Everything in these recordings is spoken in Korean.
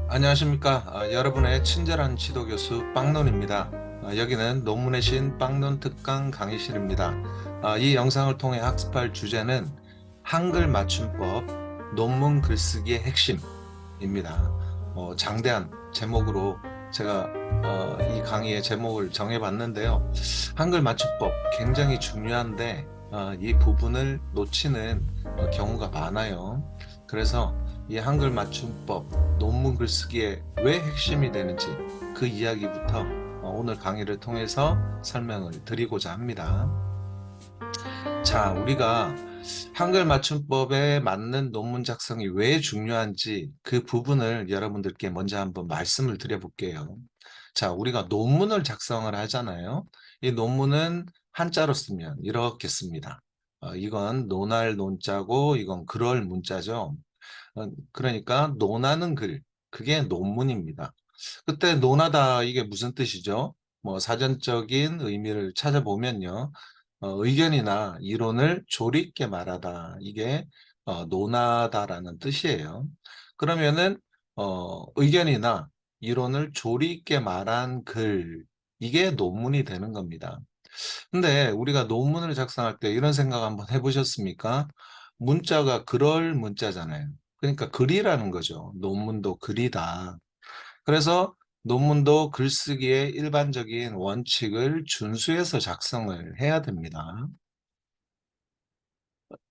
안녕하십니까. 여러분의 친절한 지도교수 빵논입니다. 여기는 논문의 신 빵논 특강 강의실입니다. 이 영상을 통해 학습할 주제는 한글 맞춤법, 논문 글쓰기의 핵심입니다. 장대한 제목으로 제가 이 강의의 제목을 정해봤는데요. 한글 맞춤법 굉장히 중요한데 이 부분을 놓치는 경우가 많아요. 그래서 이 한글 맞춤법, 논문 글쓰기에 왜 핵심이 되는지 그 이야기부터 오늘 강의를 통해서 설명을 드리고자 합니다. 자, 우리가 한글 맞춤법에 맞는 논문 작성이 왜 중요한지 그 부분을 여러분들께 먼저 한번 말씀을 드려볼게요. 자, 우리가 논문을 작성을 하잖아요. 이 논문은 한자로 쓰면 이렇게 씁니다. 이건 논할 논자고 이건 그럴 문자죠. 그러니까 논하는 글, 그게 논문입니다. 그때 논하다 이게 무슨 뜻이죠? 뭐 사전적인 의미를 찾아보면요. 의견이나 이론을 조리 있게 말하다. 이게 논하다라는 뜻이에요. 그러면은 의견이나 이론을 조리 있게 말한 글, 이게 논문이 되는 겁니다. 근데 우리가 논문을 작성할 때 이런 생각 한번 해보셨습니까? 문자가 그럴 문자잖아요. 그러니까 글이라는 거죠. 논문도 글이다. 그래서 논문도 글쓰기의 일반적인 원칙을 준수해서 작성을 해야 됩니다.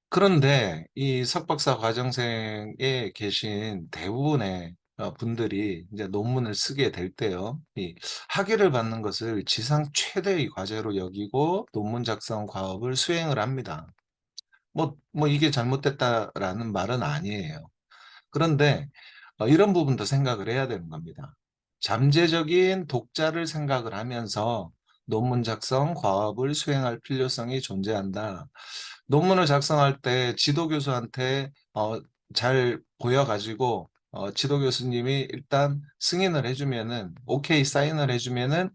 그런데 이 석박사 과정생에 계신 대부분의 분들이 이제 논문을 쓰게 될 때요. 이 학위를 받는 것을 지상 최대의 과제로 여기고 논문 작성 과업을 수행을 합니다. 뭐 이게 잘못됐다라는 말은 아니에요. 그런데 이런 부분도 생각을 해야 되는 겁니다. 잠재적인 독자를 생각을 하면서 논문 작성 과업을 수행할 필요성이 존재한다. 논문을 작성할 때 지도교수한테 잘 보여가지고 지도교수님이 일단 승인을 해주면은 오케이 사인을 해주면은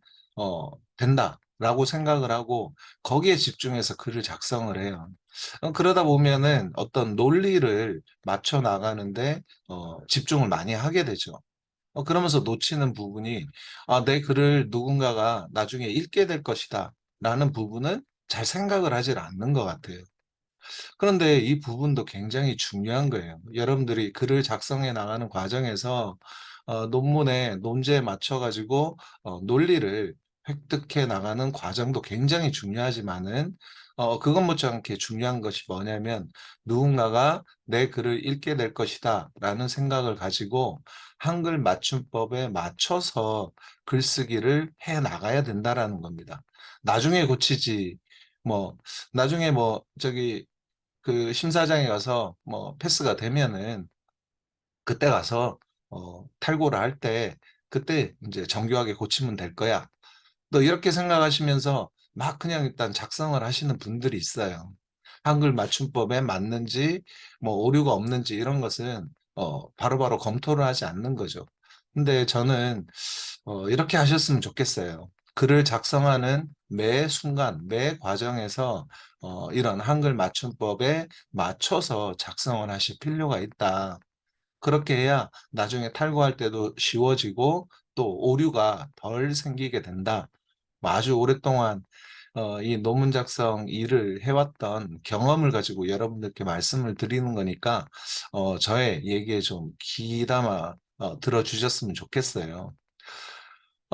된다라고 생각을 하고 거기에 집중해서 글을 작성을 해요. 그러다 보면은 어떤 논리를 맞춰 나가는데 집중을 많이 하게 되죠. 그러면서 놓치는 부분이 내 글을 누군가가 나중에 읽게 될 것이다 라는 부분은 잘 생각을 하질 않는 것 같아요. 그런데 이 부분도 굉장히 중요한 거예요. 여러분들이 글을 작성해 나가는 과정에서 논문의 논제에 맞춰 가지고 논리를 획득해 나가는 과정도 굉장히 중요하지만은 그것 못지않게 중요한 것이 뭐냐면 누군가가 내 글을 읽게 될 것이다 라는 생각을 가지고 한글 맞춤법에 맞춰서 글쓰기를 해 나가야 된다라는 겁니다. 나중에 고치지 뭐 나중에 뭐 저기 그 심사장에 가서 뭐 패스가 되면은 그때 가서 탈고를 할 때 그때 이제 정교하게 고치면 될 거야. 또 이렇게 생각하시면서 막 그냥 일단 작성을 하시는 분들이 있어요. 한글 맞춤법에 맞는지 뭐 오류가 없는지 이런 것은 바로바로 검토를 하지 않는 거죠. 근데 저는 이렇게 하셨으면 좋겠어요. 글을 작성하는 매 순간, 매 과정에서 이런 한글 맞춤법에 맞춰서 작성을 하실 필요가 있다. 그렇게 해야 나중에 탈거할 때도 쉬워지고 또 오류가 덜 생기게 된다. 뭐 아주 오랫동안 이 논문 작성 일을 해왔던 경험을 가지고 여러분들께 말씀을 드리는 거니까 저의 얘기에 좀 귀담아 들어주셨으면 좋겠어요.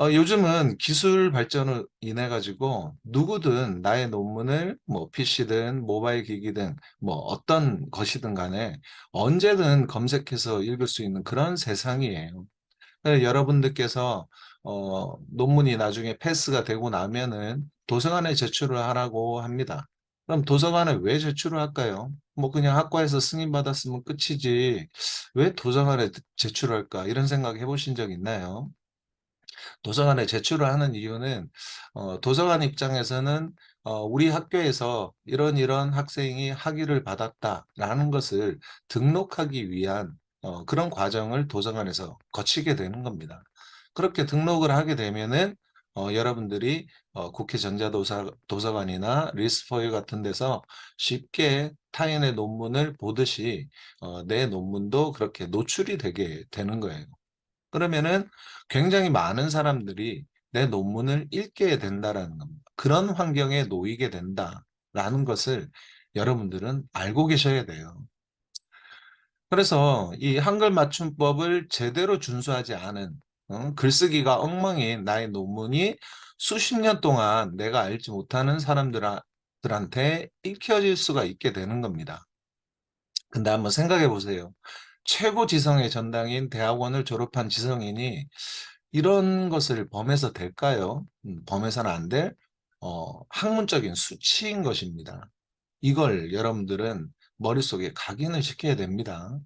요즘은 기술 발전을 인해 가지고 누구든 나의 논문을 뭐 PC든 모바일 기기든 뭐 어떤 것이든 간에 언제든 검색해서 읽을 수 있는 그런 세상이에요. 여러분들께서 논문이 나중에 패스가 되고 나면은 도서관에 제출을 하라고 합니다. 그럼 도서관에 왜 제출을 할까요? 뭐 그냥 학과에서 승인받았으면 끝이지 왜 도서관에 제출을 할까? 이런 생각 해보신 적 있나요? 도서관에 제출을 하는 이유는 도서관 입장에서는 우리 학교에서 이런 학생이 학위를 받았다라는 것을 등록하기 위한 그런 과정을 도서관에서 거치게 되는 겁니다. 그렇게 등록을 하게 되면은 여러분들이 국회 전자도서관이나 리스포일 같은 데서 쉽게 타인의 논문을 보듯이 내 논문도 그렇게 노출이 되게 되는 거예요. 그러면은 굉장히 많은 사람들이 내 논문을 읽게 된다라는 겁니다. 그런 환경에 놓이게 된다라는 것을 여러분들은 알고 계셔야 돼요. 그래서 이 한글 맞춤법을 제대로 준수하지 않은 글쓰기가 엉망인 나의 논문이 수십 년 동안 내가 알지 못하는 사람들한테 읽혀질 수가 있게 되는 겁니다. 근데 한번 생각해 보세요. 최고 지성의 전당인 대학원을 졸업한 지성인이 이런 것을 범해서 될까요? 범해서는 안 될 학문적인 수치인 것입니다. 이걸 여러분들은 머릿속에 각인을 시켜야 됩니다.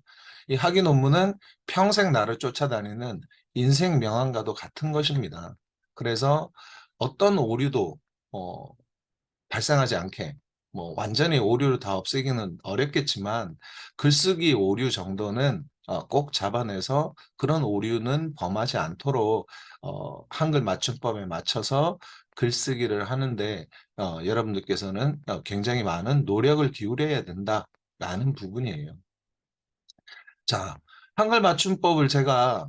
이 학위 논문은 평생 나를 쫓아다니는 인생 명함과도 같은 것입니다. 그래서 어떤 오류도 어, 발생하지 않게 뭐 완전히 오류를 다 없애기는 어렵겠지만 글쓰기 오류 정도는 꼭 잡아내서 그런 오류는 범하지 않도록 한글 맞춤법에 맞춰서 글쓰기를 하는데 여러분들께서는 굉장히 많은 노력을 기울여야 된다라는 부분이에요. 자, 한글 맞춤법을 제가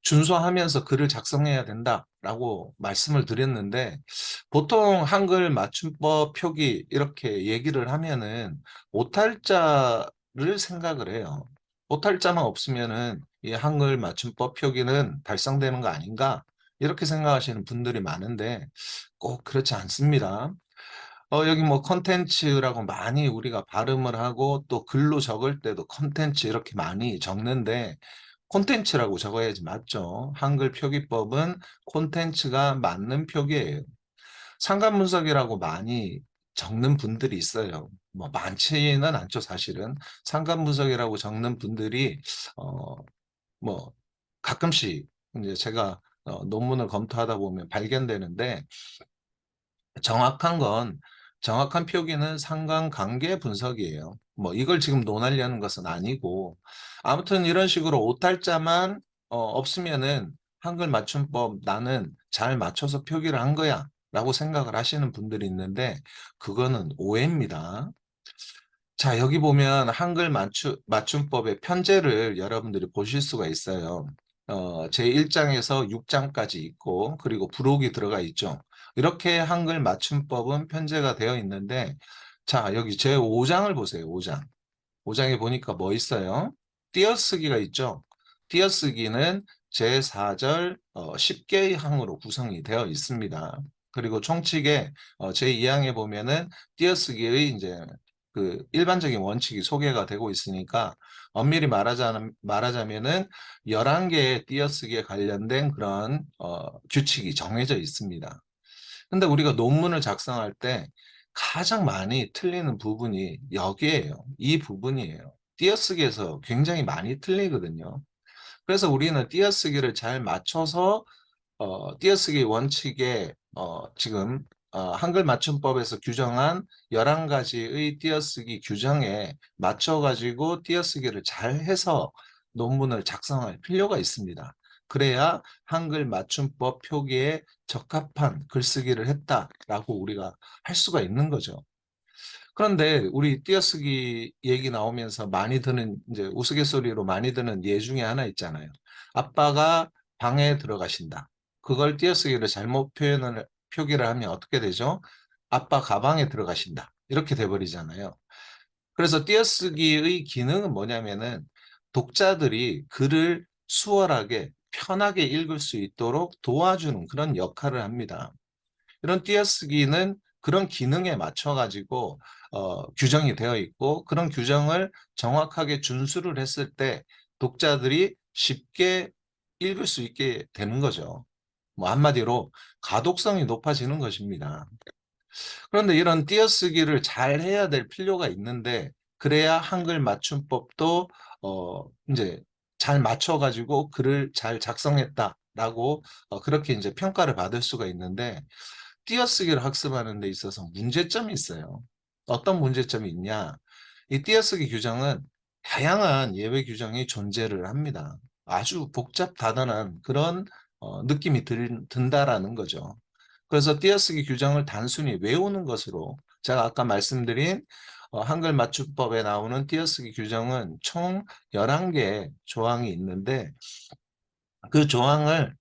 준수하면서 글을 작성해야 된다라고 말씀을 드렸는데 보통 한글 맞춤법 표기 이렇게 얘기를 하면은 오탈자를 생각을 해요. 오탈자만 없으면은 이 한글 맞춤법 표기는 달성되는 거 아닌가? 이렇게 생각하시는 분들이 많은데 꼭 그렇지 않습니다. 여기 뭐 컨텐츠라고 많이 우리가 발음을 하고 또 글로 적을 때도 컨텐츠 이렇게 많이 적는데 콘텐츠라고 적어야지 맞죠. 한글 표기법은 콘텐츠가 맞는 표기예요. 상관 분석이라고 많이 적는 분들이 있어요. 뭐 많지는 않죠, 사실은. 상관 분석이라고 적는 분들이 어, 뭐 가끔씩 이제 제가 논문을 검토하다 보면 발견되는데 정확한 건 정확한 표기는 상관관계 분석이에요. 뭐 이걸 지금 논하려는 것은 아니고 아무튼 이런 식으로 오탈자만 없으면은 한글 맞춤법 나는 잘 맞춰서 표기를 한 거야 라고 생각을 하시는 분들이 있는데 그거는 오해입니다. 자, 여기 보면 한글 맞춤법의 편제를 여러분들이 보실 수가 있어요. 제1장에서 6장까지 있고, 그리고 부록이 들어가 있죠. 이렇게 한글 맞춤법은 편제가 되어 있는데, 자, 여기 제5장을 보세요, 5장. 5장에 보니까 뭐 있어요? 띄어쓰기가 있죠. 띄어쓰기는 제4절 10개의 항으로 구성이 되어 있습니다. 그리고 총칙에 제2항에 보면은 띄어쓰기의 이제 그 일반적인 원칙이 소개가 되고 있으니까 엄밀히 말하자면은 11개의 띄어쓰기에 관련된 그런 규칙이 정해져 있습니다. 근데 우리가 논문을 작성할 때 가장 많이 틀리는 부분이 여기에요. 이 부분이에요. 띄어쓰기에서 굉장히 많이 틀리거든요. 그래서 우리는 띄어쓰기를 잘 맞춰서 띄어쓰기 원칙에 지금 한글 맞춤법에서 규정한 11가지의 띄어쓰기 규정에 맞춰가지고 띄어쓰기를 잘 해서 논문을 작성할 필요가 있습니다. 그래야 한글 맞춤법 표기에 적합한 글쓰기를 했다라고 우리가 할 수가 있는 거죠. 그런데 우리 띄어쓰기 얘기 나오면서 많이 드는 이제 우스갯소리로 많이 드는 예 중에 하나 있잖아요. 아빠가 방에 들어가신다. 그걸 띄어쓰기를 잘못 표기를 하면 어떻게 되죠? 아빠 가방에 들어가신다. 이렇게 돼버리잖아요. 그래서 띄어쓰기의 기능은 뭐냐면은 독자들이 글을 수월하게 편하게 읽을 수 있도록 도와주는 그런 역할을 합니다. 이런 띄어쓰기는 그런 기능에 맞춰 가지고 규정이 되어 있고 그런 규정을 정확하게 준수를 했을 때 독자들이 쉽게 읽을 수 있게 되는 거죠. 뭐 한마디로 가독성이 높아지는 것입니다. 그런데 이런 띄어쓰기를 잘 해야 될 필요가 있는데 그래야 한글 맞춤법도 이제 잘 맞춰 가지고 글을 잘 작성했다라고 그렇게 이제 평가를 받을 수가 있는데 띄어쓰기를 학습하는 데 있어서 문제점이 있어요. 어떤 문제점이 있냐? 이 띄어쓰기 규정은 다양한 예외 규정이 존재를 합니다. 아주 복잡다단한 그런 느낌이 든다라는 거죠. 그래서 띄어쓰기 규정을 단순히 외우는 것으로 제가 아까 말씀드린 한글 맞춤법에 나오는 띄어쓰기 규정은 총 11개 조항이 있는데 그 조항을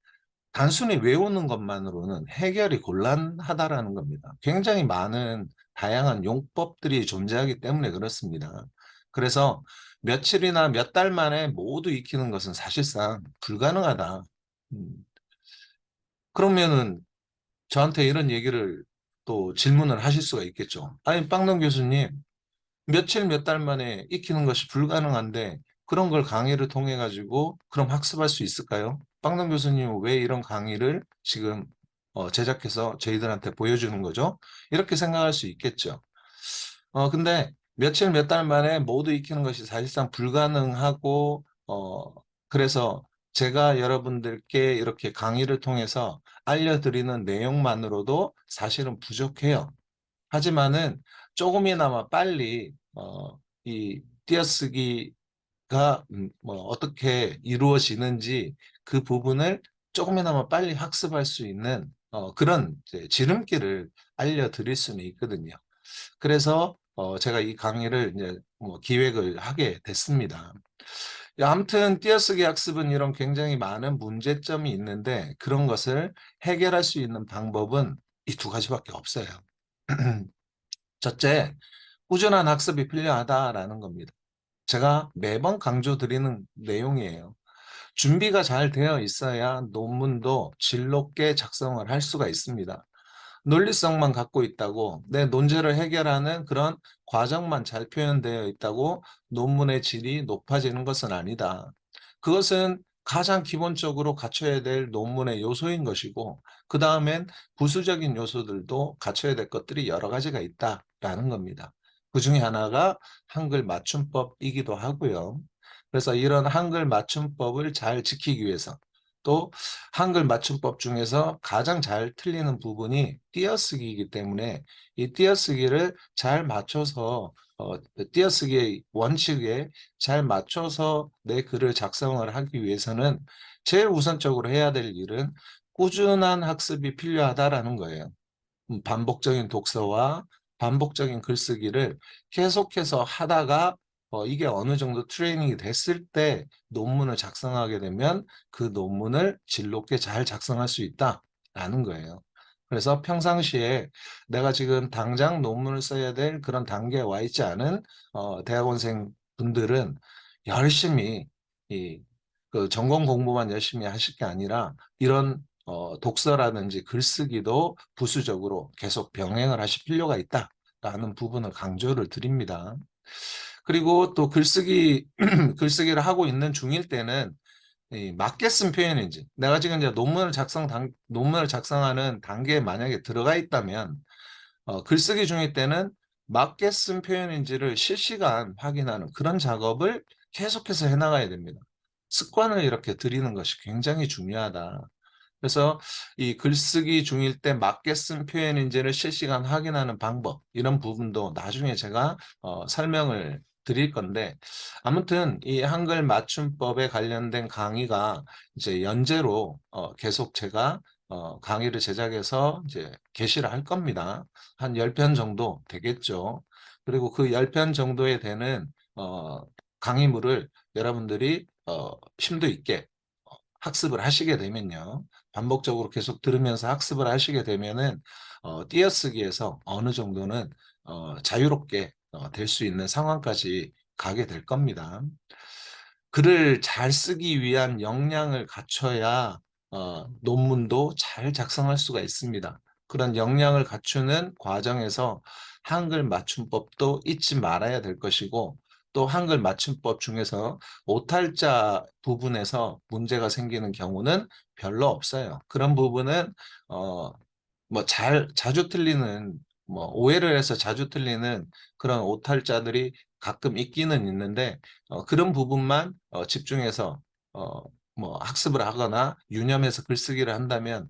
단순히 외우는 것만으로는 해결이 곤란하다라는 겁니다. 굉장히 많은 다양한 용법들이 존재하기 때문에 그렇습니다. 그래서 며칠이나 몇 달 만에 모두 익히는 것은 사실상 불가능하다. 음, 그러면은 저한테 이런 얘기를 또 질문을 하실 수가 있겠죠. 아니, 빵농 교수님, 며칠 몇 달 만에 익히는 것이 불가능한데 그런 걸 강의를 통해 가지고 그럼 학습할 수 있을까요? 빵동 교수님은 왜 이런 강의를 지금 제작해서 저희들한테 보여주는 거죠? 이렇게 생각할 수 있겠죠. 근데 며칠 몇 달 만에 모두 익히는 것이 사실상 불가능하고 그래서 제가 여러분들께 이렇게 강의를 통해서 알려드리는 내용만으로도 사실은 부족해요. 하지만은 조금이나마 빨리 이 띄어쓰기가 뭐 어떻게 이루어지는지 그 부분을 조금이나마 빨리 학습할 수 있는 그런 이제 지름길을 알려드릴 수는 있거든요. 그래서 제가 이 강의를 이제 뭐 기획을 하게 됐습니다. 아무튼 띄어쓰기 학습은 이런 굉장히 많은 문제점이 있는데 그런 것을 해결할 수 있는 방법은 이 두 가지밖에 없어요. 첫째, 꾸준한 학습이 필요하다라는 겁니다. 제가 매번 강조드리는 내용이에요. 준비가 잘 되어 있어야 논문도 질 높게 작성을 할 수가 있습니다. 논리성만 갖고 있다고 내 논제를 해결하는 그런 과정만 잘 표현되어 있다고 논문의 질이 높아지는 것은 아니다. 그것은 가장 기본적으로 갖춰야 될 논문의 요소인 것이고 그 다음엔 부수적인 요소들도 갖춰야 될 것들이 여러 가지가 있다라는 겁니다. 그 중에 하나가 한글 맞춤법이기도 하고요. 그래서 이런 한글 맞춤법을 잘 지키기 위해서 또 한글 맞춤법 중에서 가장 잘 틀리는 부분이 띄어쓰기이기 때문에 이 띄어쓰기를 잘 맞춰서 띄어쓰기의 원칙에 잘 맞춰서 내 글을 작성을 하기 위해서는 제일 우선적으로 해야 될 일은 꾸준한 학습이 필요하다라는 거예요. 반복적인 독서와 반복적인 글쓰기를 계속해서 하다가 이게 어느 정도 트레이닝이 됐을 때 논문을 작성하게 되면 그 논문을 질 높게 잘 작성할 수 있다라는 거예요. 그래서 평상시에 내가 지금 당장 논문을 써야 될 그런 단계에 와 있지 않은 대학원생 분들은 열심히 그 전공 공부만 열심히 하실 게 아니라 이런 독서라든지 글쓰기도 부수적으로 계속 병행을 하실 필요가 있다라는 부분을 강조를 드립니다. 그리고 또 글쓰기, 글쓰기를 하고 있는 중일 때는 이 맞게 쓴 표현인지, 내가 지금 이제 논문을 작성하는 단계에 만약에 들어가 있다면, 글쓰기 중일 때는 맞게 쓴 표현인지를 실시간 확인하는 그런 작업을 계속해서 해나가야 됩니다. 습관을 이렇게 들이는 것이 굉장히 중요하다. 그래서 이 글쓰기 중일 때 맞게 쓴 표현인지를 실시간 확인하는 방법, 이런 부분도 나중에 제가 설명을 드릴 건데, 아무튼 이 한글 맞춤법에 관련된 강의가 이제 연재로 계속 제가 강의를 제작해서 이제 게시를 할 겁니다. 한 10편 정도 되겠죠. 그리고 그 10편 정도에 되는 강의물을 여러분들이 심도 있게 학습을 하시게 되면요. 반복적으로 계속 들으면서 학습을 하시게 되면은 띄어쓰기에서 어느 정도는 자유롭게 될 수 있는 상황까지 가게 될 겁니다. 글을 잘 쓰기 위한 역량을 갖춰야 논문도 잘 작성할 수가 있습니다. 그런 역량을 갖추는 과정에서 한글 맞춤법도 잊지 말아야 될 것이고 또 한글 맞춤법 중에서 오탈자 부분에서 문제가 생기는 경우는 별로 없어요. 그런 부분은 뭐 자주 틀리는 뭐 오해를 해서 자주 틀리는 그런 오탈자들이 가끔 있기는 있는데 그런 부분만 집중해서 어, 뭐 학습을 하거나 유념해서 글쓰기를 한다면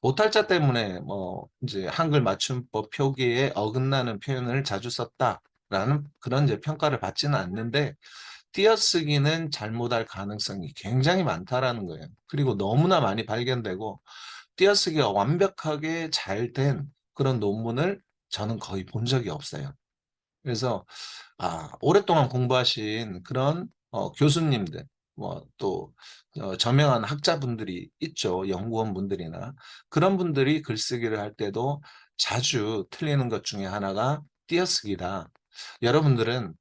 오탈자 때문에 뭐 이제 한글 맞춤법 표기에 어긋나는 표현을 자주 썼다라는 그런 이제 평가를 받지는 않는데 띄어쓰기는 잘못할 가능성이 굉장히 많다라는 거예요. 그리고 너무나 많이 발견되고 띄어쓰기가 완벽하게 잘 된 그런 논문을 저는 거의 본 적이 없어요. 그래서 오랫동안 공부하신 그런 교수님들 뭐 또 저명한 학자분들이 있죠. 연구원분들이나. 그런 분들이 글쓰기를 할 때도 자주 틀리는 것 중에 하나가 띄어쓰기다. 여러분들은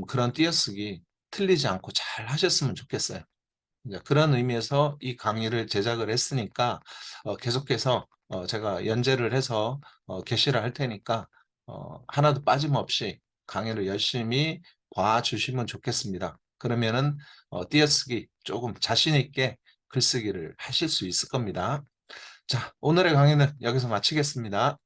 그런 띄어쓰기 틀리지 않고 잘 하셨으면 좋겠어요. 이제 그런 의미에서 이 강의를 제작을 했으니까 계속해서 제가 연재를 해서 게시를 할 테니까 하나도 빠짐없이 강의를 열심히 봐 주시면 좋겠습니다. 그러면은 띄어쓰기 조금 자신 있게 글쓰기를 하실 수 있을 겁니다. 자, 오늘의 강의는 여기서 마치겠습니다.